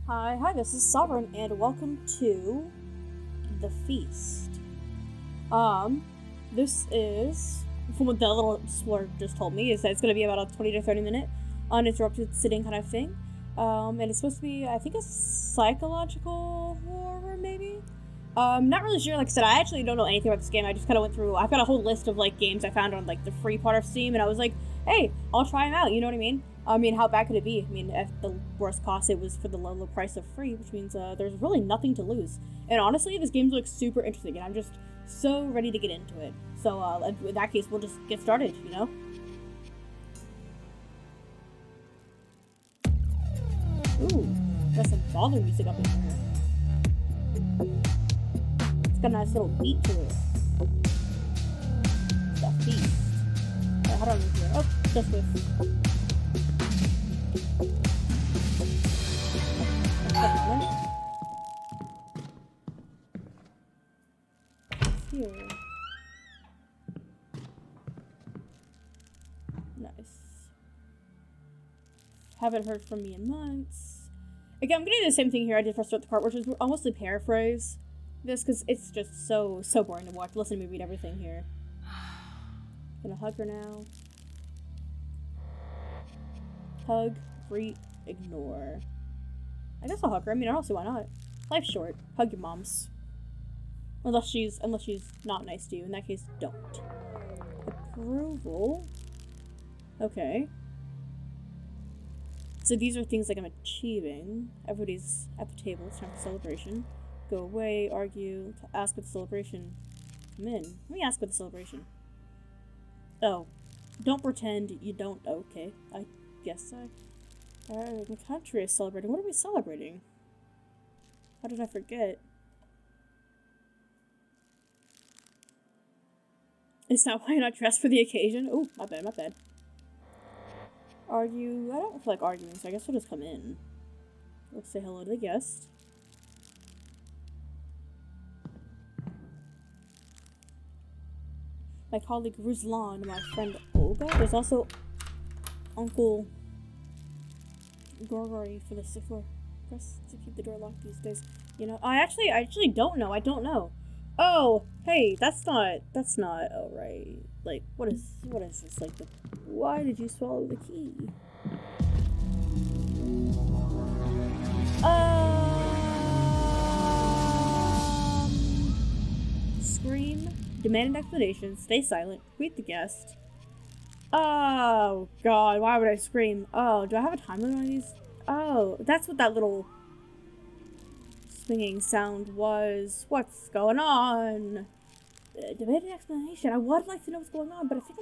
Hi, this is Sovereign, and welcome to the feast. Um, this is, from what the little explorer just told me, is that it's going to be about a 20 to 30 minute uninterrupted sitting kind of thing. And it's supposed to be, I think, a psychological horror, maybe? Not really sure. Like I said, I actually don't know anything about this game. I just kind of went through, I've got a whole list of, like, games I found on, like, the free part of Steam, and I was like, hey, I'll try them out, you know what I mean? I mean, how bad could it be? I mean, at the worst cost, it was for the low price of free, which means there's really nothing to lose. And honestly, this game looks super interesting, and I'm just so ready to get into it. So, in that case, we'll just get started, you know? Ooh, got some baller music up in here. It's got a nice little beat to it. It's a feast. Wait, how do I move here? Oh, just with. Here. Nice. Haven't heard from me in months. Again, I'm gonna do the same thing here I did for Start the Cart, which is I'll mostly paraphrase this because it's just so boring to watch. Listen to me read everything here. Gonna hug her now. Hug, greet, ignore. I guess I'll hug her. I mean, I don't see why not. Life's short. Hug your moms. Unless she's not nice to you. In that case, don't. Approval. Okay. So these are things like I'm achieving. Everybody's at the table. It's time for celebration. Go away, argue, ask with the celebration. Come in. Let me ask with the celebration. Oh. Don't pretend you don't. Okay. I guess the country is celebrating. What are we celebrating? How did I forget? Is that why you're not dressed for the occasion? Oh, my bad. Argue. I don't feel like arguing, so I guess we'll just come in. Let's say hello to the guest. My colleague Ruslan, my friend Olga. There's also Uncle Gorgory for the sixth floor. Press to keep the door locked these days. You know, I actually don't know. I don't know. Oh, hey, that's not alright. Like, what is this? Like, why did you swallow the key? Scream, demand an explanation, stay silent, greet the guest. Oh, God, why would I scream? Oh, do I have a time limit on these? Oh, that's what that little swinging sound was. What's going on? Demand an explanation. I would like to know what's going on, but I think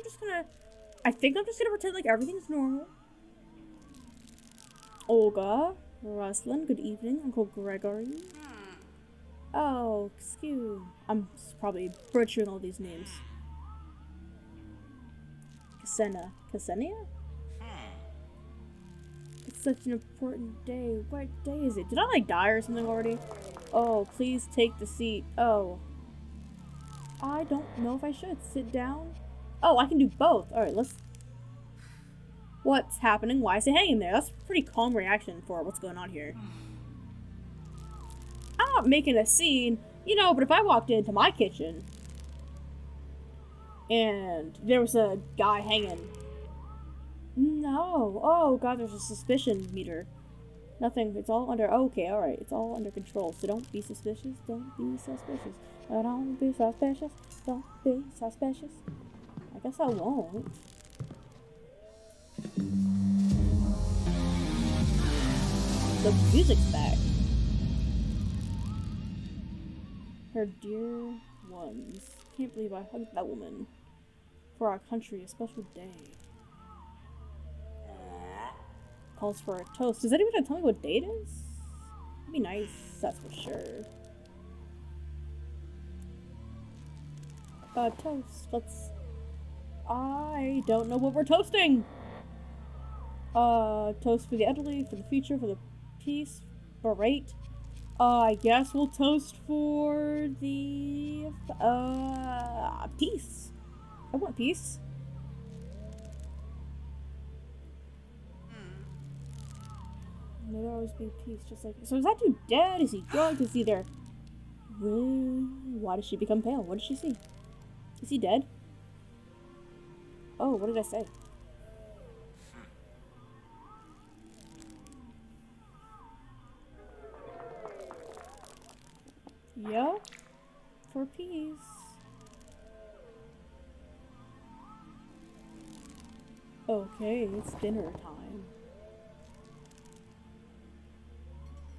I'm just gonna pretend like everything's normal. Olga, Ruslan, good evening. Uncle Gregory. Oh, excuse. I'm probably butchering all these names. Ksenia? It's such an important day. What day is it? Did I like die or something already? Oh, please take the seat. Oh. I don't know if I should. Sit down? Oh, I can do both. Alright, let's... What's happening? Why is it hanging there? That's a pretty calm reaction for what's going on here. I'm not making a scene, you know, but if I walked into my kitchen and there was a guy hanging... No. Oh, God, there's a suspicion meter. Nothing. It's all under... Okay, alright. It's all under control, so don't be suspicious. Don't be suspicious. Don't be suspicious. Don't be suspicious. I guess I won't. The music's back. Her dear ones. Can't believe I hugged that woman. For our country, a special day. Calls for a toast. Does anybody tell me what date it is? It'd be nice, that's for sure. Toast. Let's... I don't know what we're toasting! Toast for the elderly, for the future, for the peace, berate. I guess we'll toast for the... peace. I want peace. May there always be peace, just like. So is that dude dead? Is he drugged? Is he there? Why did she become pale? What did she see? Is he dead? Oh, what did I say? Yeah? For peace. Okay, it's dinner time.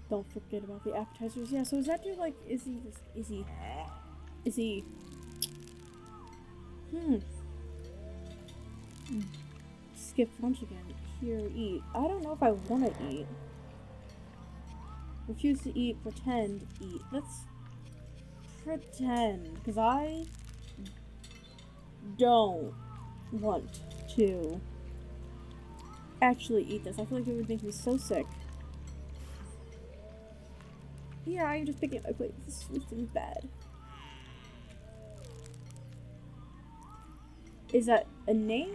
Don't forget about the appetizers. Yeah, so is that dude like, is he skip lunch again. Here, eat. I don't know if I want to eat. Refuse to eat, pretend, eat. Let's pretend, because I don't want to actually eat this. I feel like it would make me so sick. Yeah, I'm just picking up my plate. This is bad. Is that a name?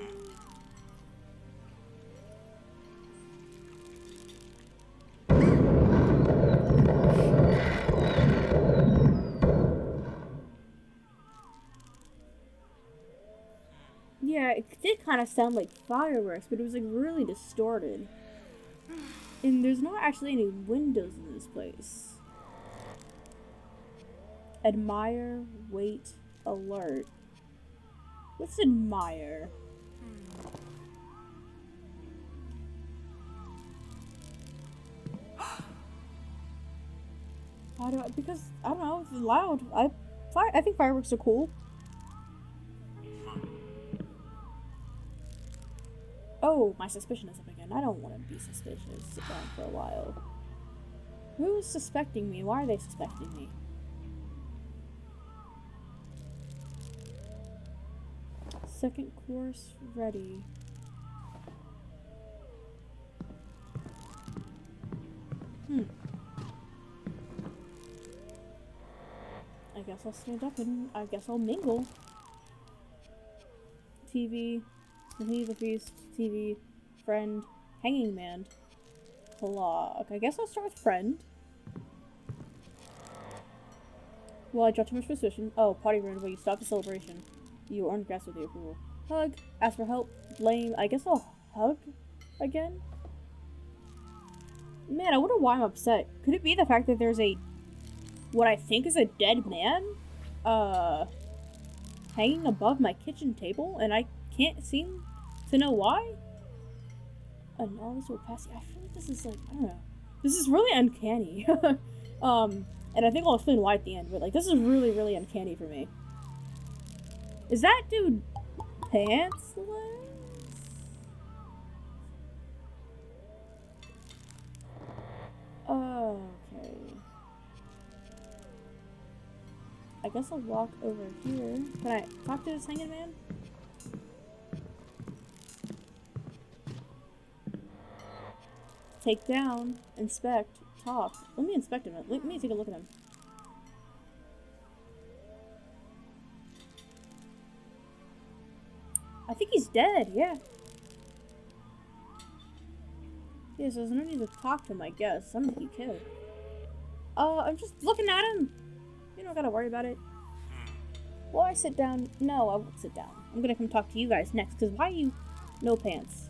Yeah, it did kind of sound like fireworks, but it was like really distorted. And there's not actually any windows in this place. Admire, wait, alert. Let's admire. Because I don't know, it's loud. I think fireworks are cool. Oh, my suspicion is up again. I don't want to be suspicious. Sit down for a while. Who's suspecting me? Why are they suspecting me? Second course ready. I guess I'll stand up and I guess I'll mingle. TV, continue the feast, TV, friend, hanging man, clock. I guess I'll start with friend. Well, I draw too much suspicion. Oh, party ruined. Will you stop the celebration? You earned grass with the approval. Hug, ask for help, blame. I guess I'll hug again. Man, I wonder why I'm upset. Could it be the fact that there's what I think is a dead man, hanging above my kitchen table, and I can't seem to know why? A novice will pass you. I feel like this is like, I don't know. This is really uncanny. And I think I'll explain why at the end, but like, this is really, really uncanny for me. Is that dude pantsless? Okay. I guess I'll walk over here. Can I talk to this hanging man? Take down, inspect, talk. Let me inspect him. Let me take a look at him. I think he's dead, yeah. Yeah, so there's no need to talk to him, I guess. Somebody he killed. I'm just looking at him. You don't gotta worry about it. Will I sit down? No, I won't sit down. I'm gonna come talk to you guys next, because why are you no pants?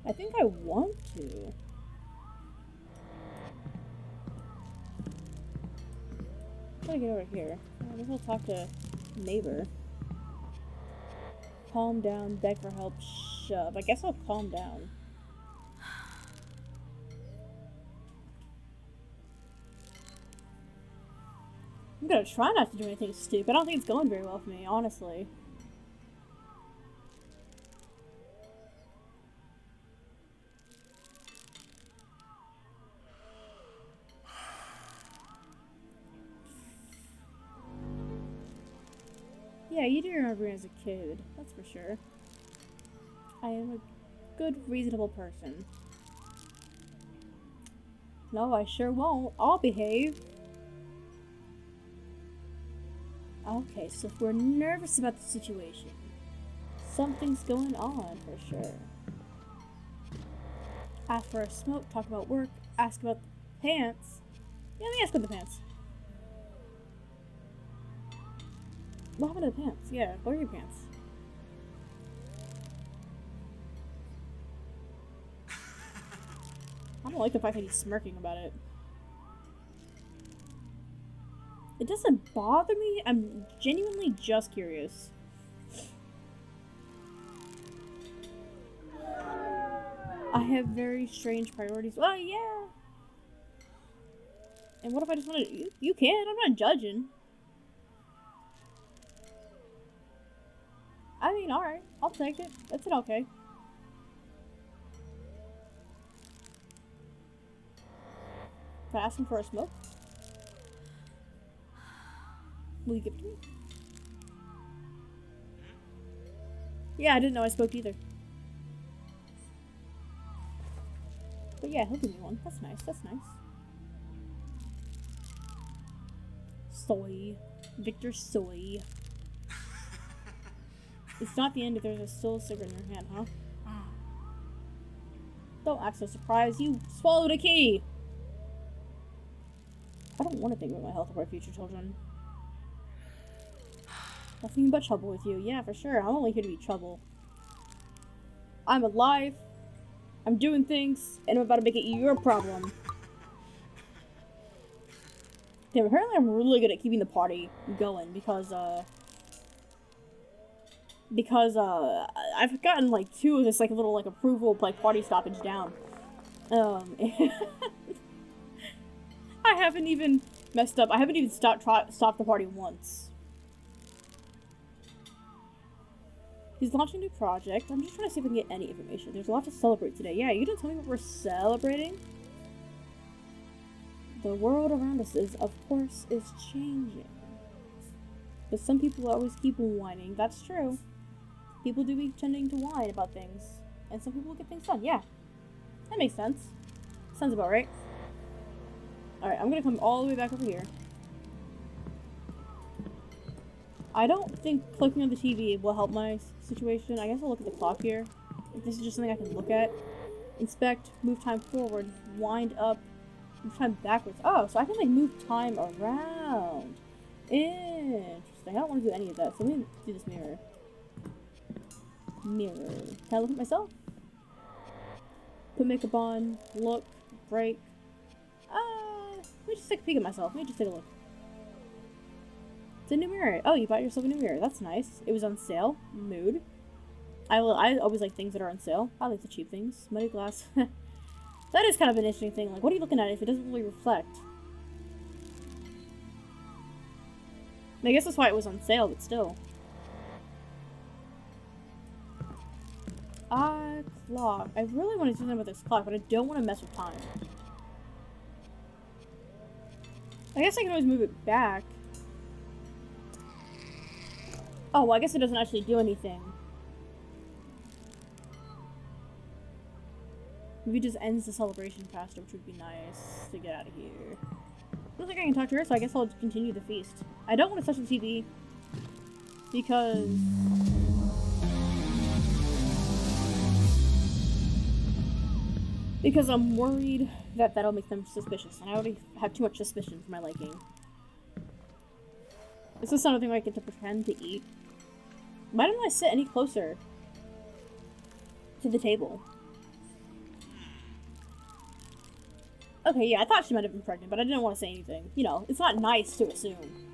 I think I want to. I'm gonna get over here. I guess I'll talk to neighbor. Calm down, beg for help, shove. I guess I'll calm down. I'm gonna try not to do anything stupid. I don't think it's going very well for me, honestly. Yeah, you do remember me as a kid, that's for sure. I am a good, reasonable person. No, I sure won't. I'll behave. Okay, so if we're nervous about the situation, Something's going on for sure. Ask for a smoke, talk about work, ask about the pants. Yeah, let me ask about the pants. What happened to the pants? Yeah, where are your pants? I don't like the fact that he's smirking about it. It doesn't bother me. I'm genuinely just curious. I have very strange priorities. Well, yeah. And what if I just want to... You can. I'm not judging. I mean, alright. I'll take it. That's it, okay. Can I ask him for a smoke? Will you give it to me? Yeah, I didn't know I smoked either. But yeah, he'll give me one. That's nice. That's nice. Soy. Victor Soy. It's not the end if there's still a cigarette in your hand, huh? Don't act so surprised. You swallowed a key! I don't want to think about my health or my future children. Nothing but trouble with you. Yeah, for sure. I'm only here to be trouble. I'm alive. I'm doing things, and I'm about to make it your problem. Damn, apparently I'm really good at keeping the party going because I've gotten like 2 of this like little like approval like party stoppage down. I haven't even messed up. I haven't even stopped the party once. He's launching a new project. I'm just trying to see if I can get any information. There's a lot to celebrate today. Yeah, you didn't tell me what we're celebrating? The world around us is, of course, is changing. But some people always keep whining. That's true. People do be tending to whine about things. And some people get things done. Yeah. That makes sense. Sounds about right. Alright, I'm gonna come all the way back over here. I don't think clicking on the TV will help my situation. I guess I'll look at the clock here. If this is just something I can look at. Inspect, move time forward, wind up, move time backwards. Oh, so I can like move time around. Interesting. I don't want to do any of that, so let me do this mirror. Mirror. Can I look at myself? Put makeup on, look, break. Let me just take a peek at myself. Let me just take a look. It's a new mirror. Oh, you bought yourself a new mirror. That's nice. It was on sale. Mood. I always like things that are on sale. I like the cheap things. Muddy glass. That is kind of an interesting thing. Like, what are you looking at if it doesn't really reflect? I guess that's why it was on sale, but still. Clock. I really want to do something with this clock, but I don't want to mess with time. I guess I can always move it back. Oh, well, I guess it doesn't actually do anything. Maybe it just ends the celebration faster, which would be nice to get out of here. I don't think I can talk to her, so I guess I'll continue the feast. I don't want to touch the TV because... Because I'm worried that that'll make them suspicious, and I already have too much suspicion for my liking. This is something I get to pretend to eat. Why didn't I sit any closer to the table? Okay, yeah, I thought she might have been pregnant, but I didn't want to say anything. You know, it's not nice to assume.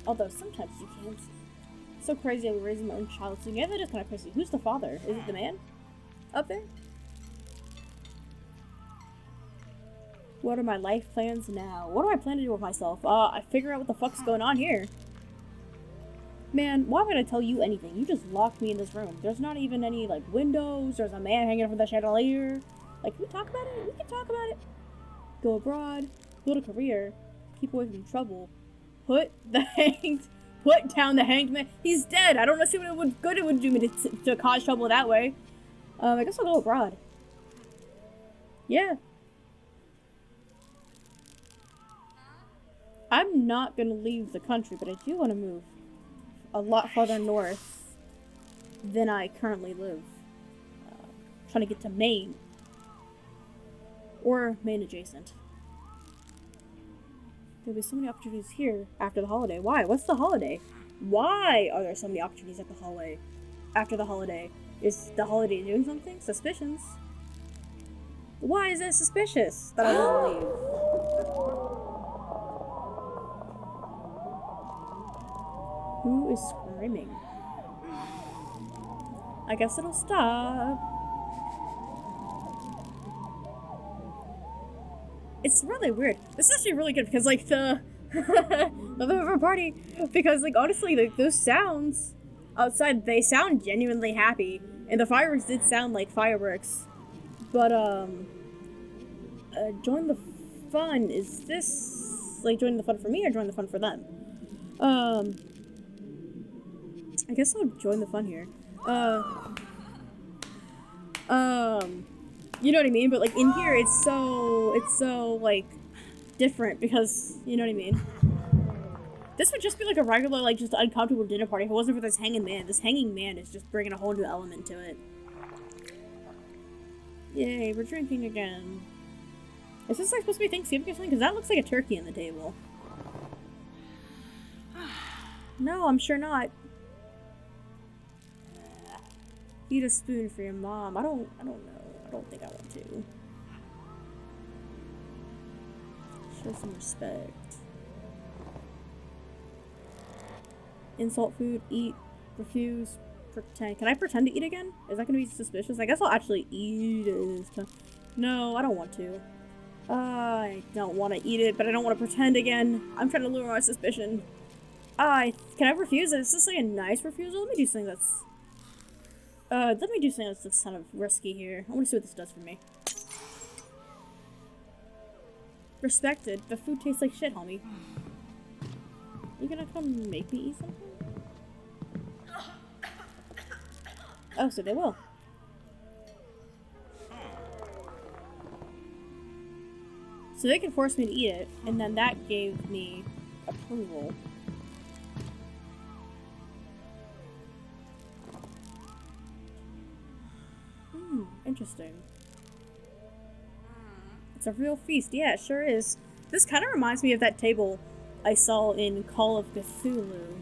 Although, sometimes you can't. It's so crazy I was raising my own child. So yeah, that is kind of crazy. Who's the father? Is it the man? Up there? What are my life plans now? What do I plan to do with myself? I figure out what the fuck's going on here. Man, why would I tell you anything? You just locked me in this room. There's not even any, like, windows. There's a man hanging from the chandelier. Like, can we talk about it? We can talk about it. Go abroad. Build a career. Keep away from trouble. Put down the hanged man. He's dead. I don't know what good it would do me to cause trouble that way. I guess I'll go abroad. Yeah. I'm not gonna leave the country, but I do want to move a lot farther north than I currently live. Trying to get to Maine. Or Maine adjacent. There'll be so many opportunities here after the holiday. Why? What's the holiday? Why are there so many opportunities at the holiday? After the holiday? Is the holiday doing something? Suspicions? Why is it suspicious that I will leave? Who is screaming? I guess it'll stop. It's really weird. This is actually really good because, like, the the party, because, like, honestly, like, those sounds outside, they sound genuinely happy, and the fireworks did sound like fireworks. But join the fun. Is this like join the fun for me or join the fun for them? I guess I'll join the fun here. You know what I mean? But like in here, it's so like different because you know what I mean. This would just be like a regular, like just uncomfortable dinner party if it wasn't for this hanging man. This hanging man is just bringing a whole new element to it. Yay, we're drinking again. Is this like supposed to be Thanksgiving or something? Because that looks like a turkey on the table. No, I'm sure not. Eat a spoon for your mom. I don't know. I don't think I want to. Show some respect. Insult food, eat, refuse, pretend. Can I pretend to eat again? Is that gonna be suspicious? I guess I'll actually eat it. No, I don't want to. I don't want to eat it, but I don't want to pretend again. I'm trying to lure my suspicion. Can I refuse it? Is this like a nice refusal? Let me do something that's... let me do something that's kind of risky here. I want to see what this does for me. Respected. The food tastes like shit, homie. You gonna come make me eat something? Oh, so they will. So they can force me to eat it, and then that gave me approval. Interesting. It's a real feast. Yeah, it sure is. This kind of reminds me of that table I saw in Call of Cthulhu.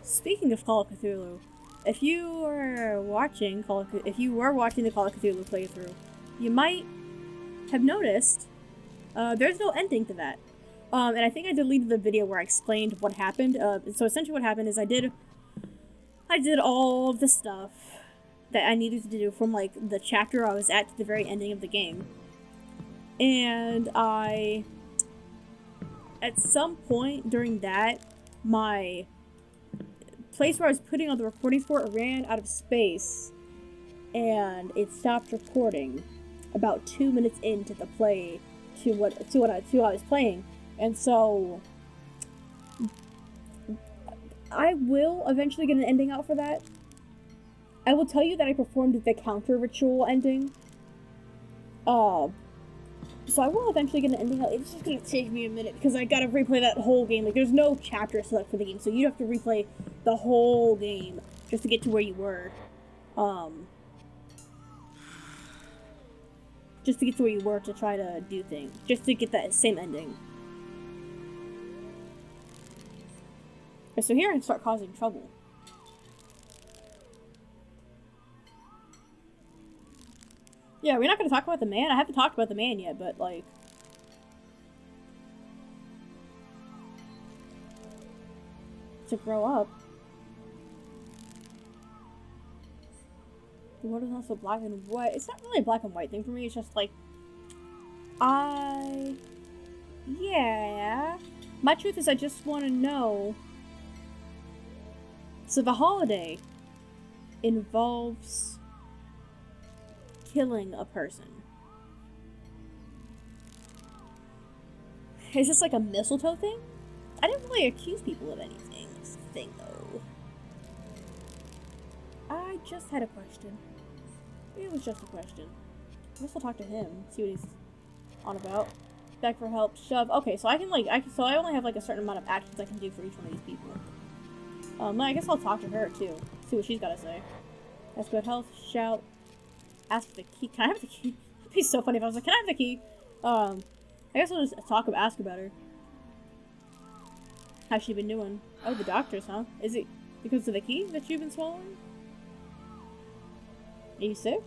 Speaking of Call of Cthulhu, if you were watching the Call of Cthulhu playthrough, you might have noticed there's no ending to that. And I think I deleted the video where I explained what happened. So essentially what happened is I did all of the stuff that I needed to do from like the chapter I was at to the very ending of the game. And at some point during that, my place where I was putting all the recordings for it ran out of space. And it stopped recording about 2 minutes into the play to what I was playing. And so, I will eventually get an ending out for that. I will tell you that I performed the counter ritual ending. So I will eventually get an ending out. It's just gonna take me a minute because I gotta replay that whole game. Like, there's no chapter select for the game, so you have to replay the whole game just to get to where you were. Just to get to where you were to try to do things. Just to get that same ending. So here I can start causing trouble. Yeah, we're not going to talk about the man. I haven't talked about the man yet, but like... to grow up. The world is not so black and white. It's not really a black and white thing for me. It's just like... Yeah. My truth is I just want to know... So the holiday involves killing a person. Is this like a mistletoe thing? I didn't really accuse people of anything. This thing, though. I just had a question. It was just a question. I guess I'll talk to him, see what he's on about. Beg for help, shove. Okay, so I can like, so I only have like a certain amount of actions I can do for each one of these people. I guess I'll talk to her too, see what she's got to say. Ask about health, shout, ask for the key. Can I have the key? It'd be so funny if I was like, can I have the key? I guess I'll just ask about her. How's she been doing? Oh, the doctors, huh? Is it because of the key that you've been swallowing? Are you sick?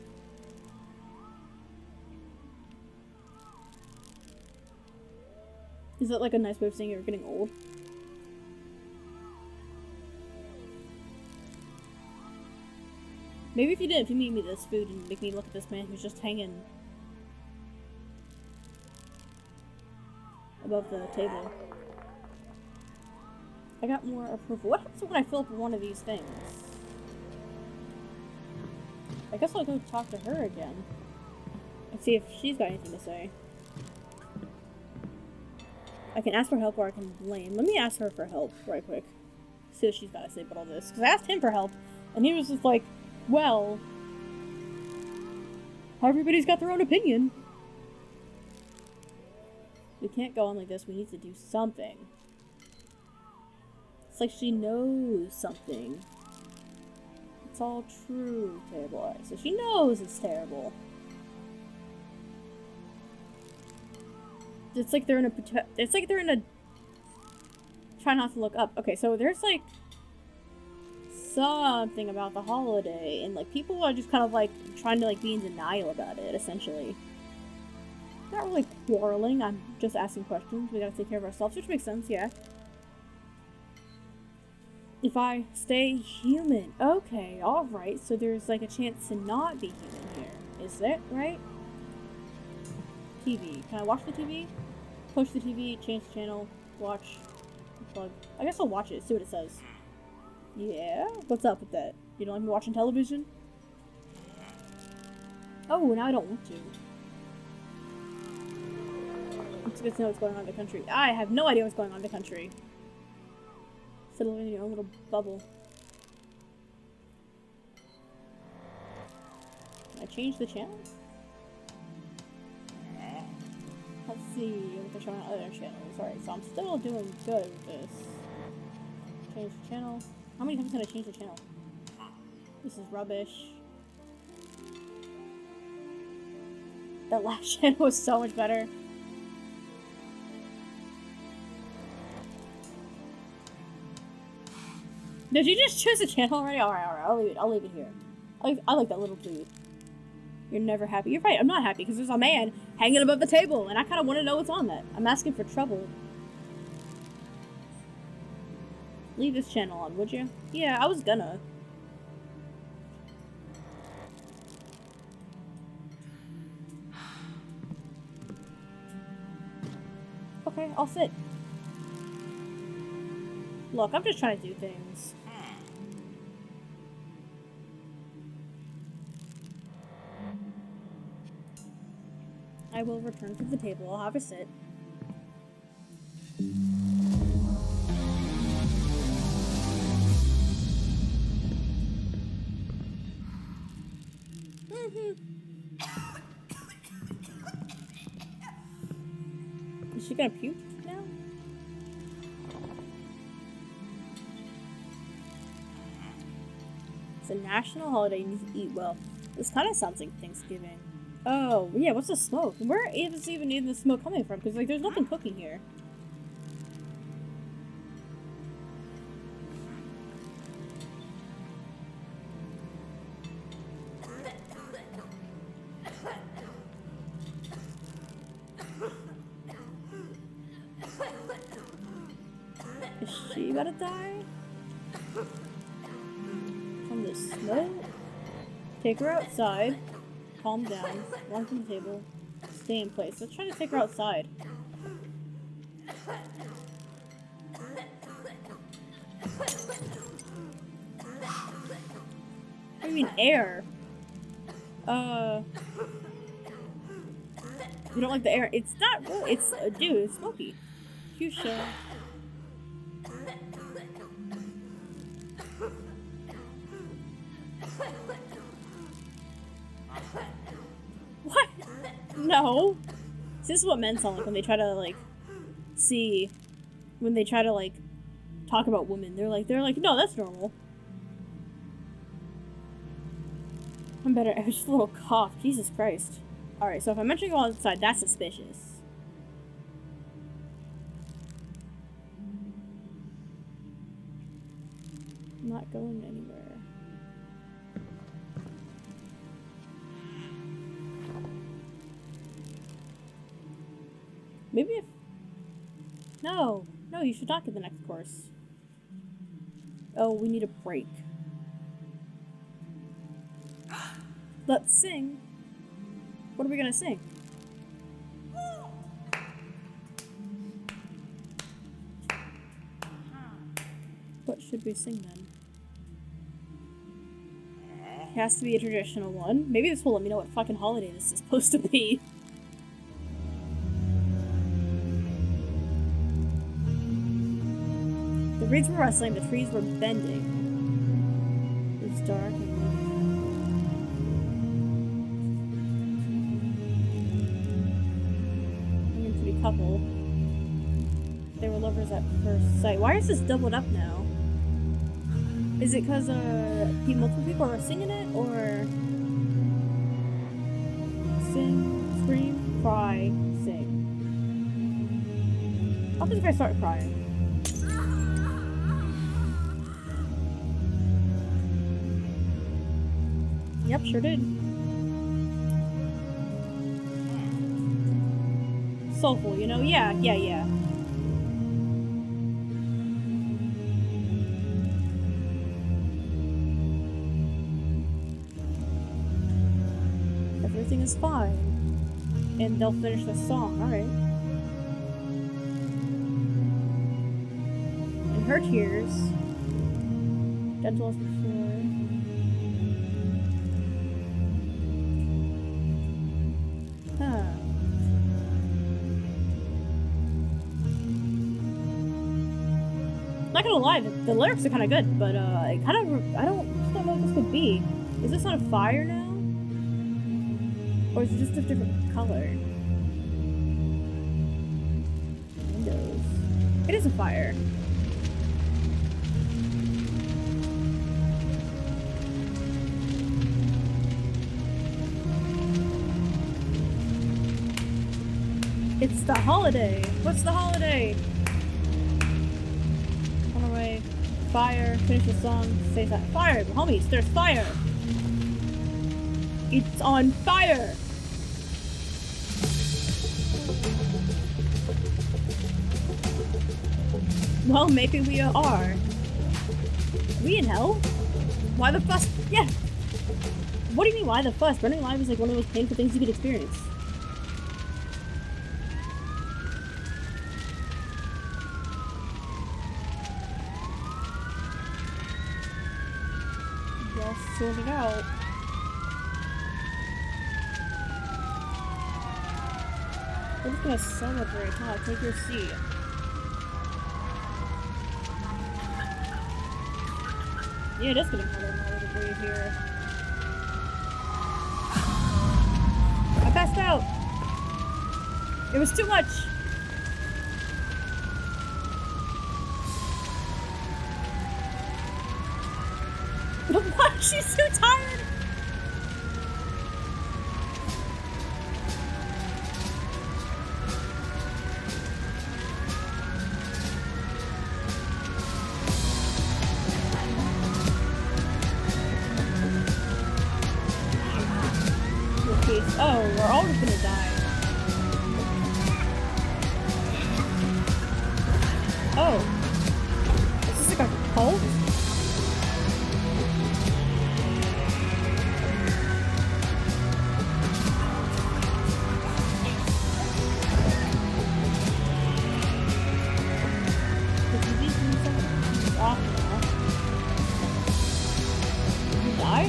Is that like a nice way of saying you're getting old? Maybe if you meet me this food and make me look at this man who's just hanging above the table. I got more approval. What happens when I fill up one of these things? I guess I'll go talk to her again and see if she's got anything to say. I can ask for help or I can blame. Let me ask her for help right quick. See what she's got to say about all this. Because I asked him for help and he was just like, well, everybody's got their own opinion. We can't go on like this. We need to do something. It's like she knows something. It's all true, terrible eyes. So she knows it's terrible. It's like they're in a try not to look up. Okay, so there's like something about the holiday and like people are just kind of like trying to like be in denial about it, essentially. Not really quarreling, I'm just asking questions. We gotta take care of ourselves, which makes sense, yeah. If I stay human. Okay, alright. So there's like a chance to not be human here. Is that right? TV. Can I watch the TV? Push the TV, change the channel, watch, plug. I guess I'll watch it, see what it says. Yeah? What's up with that? You don't like me watching television? Oh, now I don't want to. It's good to know what's going on in the country. I have no idea what's going on in the country. Still living in your own little bubble. Can I change the channel? Let's see what they're showing on other channels. Alright, so I'm still doing good with this. Change the channel. How many times can I change the channel? This is rubbish. That last channel was so much better. Did you just choose a channel already? Alright, I'll leave it here. I like that little dude. You're never happy. You're right, I'm not happy because there's a man hanging above the table and I kind of want to know what's on that. I'm asking for trouble. Leave this channel on, would you? Yeah, I was gonna. Okay, I'll sit. Look, I'm just trying to do things. I will return to the table. I'll have a sit. Is she gonna puke now? It's a national holiday. You need to eat well. This kind of sounds like Thanksgiving. Oh, yeah, what's the smoke? Where is even the smoke coming from? Because, like, there's nothing cooking here. Is she about to die? From the smoke? Take her outside. Calm down. Run from the table. Stay in place. Let's try to take her outside. What do you mean air? You don't like the air? It's not. It's dude. It's smoky. Fuchsia. What? No. This is what men sound like when they try to, like, when they try to, like, talk about women. They're like, no, that's normal. I'm better. I was just a little cough. Jesus Christ. Alright, so if I mention go outside, that's suspicious. I'm not going anywhere. Maybe if... No, you should not get the next course. Oh, we need a break. Let's sing. What are we gonna sing? What should we sing then? It has to be a traditional one. Maybe this will let me know what fucking holiday this is supposed to be. The reeds were rustling, the trees were bending. It was dark and a pretty couple. They were lovers at first sight. Why is this doubled up now? Is it because multiple people are singing it, or sing, scream, cry, sing? I'll think if I start crying. Yep, sure did. Soulful, you know? Yeah. Everything is fine. And they'll finish the song, alright. And her tears, gentle as before. Not gonna lie, the lyrics are kind of good, but I don't know what this could be. Is this on a fire now? Or is it just a different color? Windows. It is a fire. It's the holiday! What's the holiday? On our way. Fire. Finish the song. Say that. Fire! Homies, there's fire! It's on fire! Well, maybe we are. Are we in hell? Why the fuss? Yeah! What do you mean, why the fuss? Burning alive is like one of those painful things you could experience. Just sort it out. We're just gonna celebrate, huh? Take your seat. Yeah, it is getting harder and harder to breathe here. I passed out! It was too much! Why? She's too tired! Oh, we're all just gonna die. Oh. Is this like a cult? It's off now. Did you die?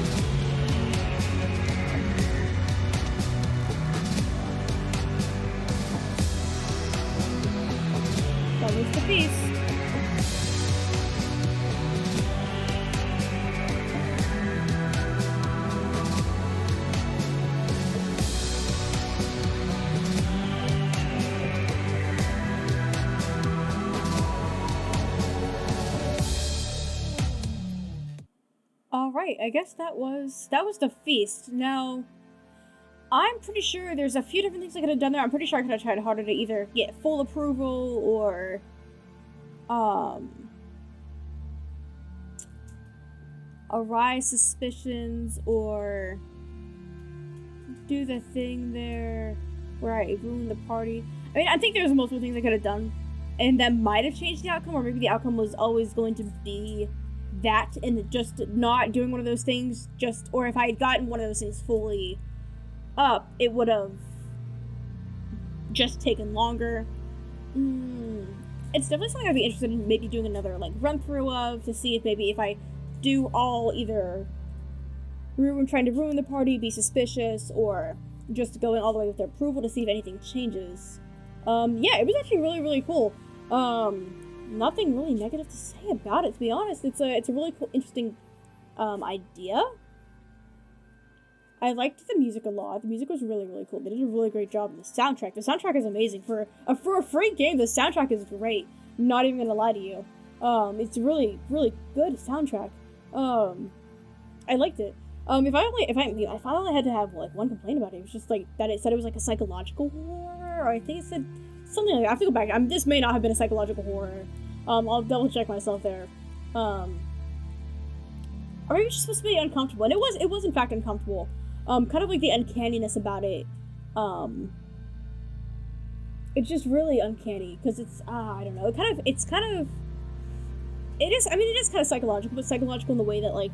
That was the feast. Alright, I guess that was the feast. Now, I'm pretty sure there's a few different things I could have done there. I'm pretty sure I could have tried harder to either get full approval or, arise suspicions or do the thing there where I ruined the party. I mean, I think there's multiple things I could have done, and that might have changed the outcome, or maybe the outcome was always going to be that, and just not doing one of those things, or if I had gotten one of those things fully up, it would have just taken longer. It's definitely something I'd be interested in maybe doing another, like, run-through of, to see if maybe if I do all either trying to ruin the party, be suspicious, or just going all the way with their approval to see if anything changes. Yeah, it was actually really, really cool. Nothing really negative to say about it, to be honest. It's a really cool, interesting, idea. I liked the music a lot. The music was really, really cool. They did a really great job in the soundtrack. The soundtrack is amazing. For a free game, the soundtrack is great. I'm not even gonna lie to you. It's really, really good soundtrack. I liked it. If I only had to have, like, one complaint about it, it was just, like, that it said it was, like, a psychological horror, or I think it said something like that. I have to go back. This may not have been a psychological horror. I'll double check myself there. Or maybe it's just supposed to be uncomfortable, and it was in fact uncomfortable. Kind of like the uncanniness about it. It's just really uncanny, because it's, I don't know, it is kind of psychological, but psychological in the way that, like,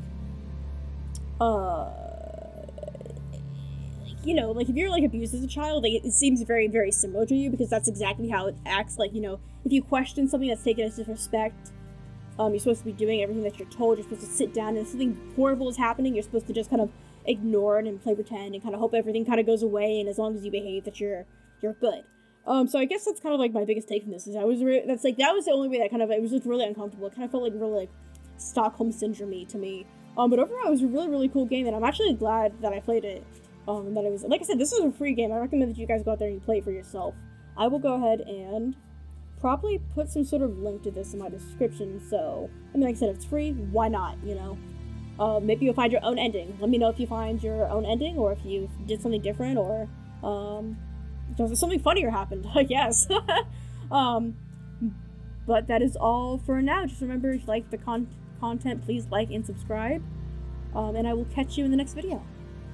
you know, like, if you're, like, abused as a child, like, it seems very, very similar to you, because that's exactly how it acts. Like, you know, if you question something that's taken as disrespect, you're supposed to be doing everything that you're told. You're supposed to sit down, and if something horrible is happening, you're supposed to just kind of ignore it and play pretend and kind of hope everything kind of goes away, and as long as you behave, that you're good. So I guess that's kind of, like, my biggest take from this, is that was the only way that kind of, it was just really uncomfortable. It kind of felt like really, like, Stockholm Syndrome-y to me. But overall, it was a really, really cool game, and I'm actually glad that I played it. And that it was, like I said, this is a free game. I recommend that you guys go out there and you play it for yourself. I will go ahead and probably put some sort of link to this in my description, so, I mean, like I said, if it's free, why not, you know? Maybe you'll find your own ending. Let me know if you find your own ending, or if you did something different, or, something funnier happened, I guess. But that is all for now. Just remember, if you like the content, please like and subscribe. And I will catch you in the next video.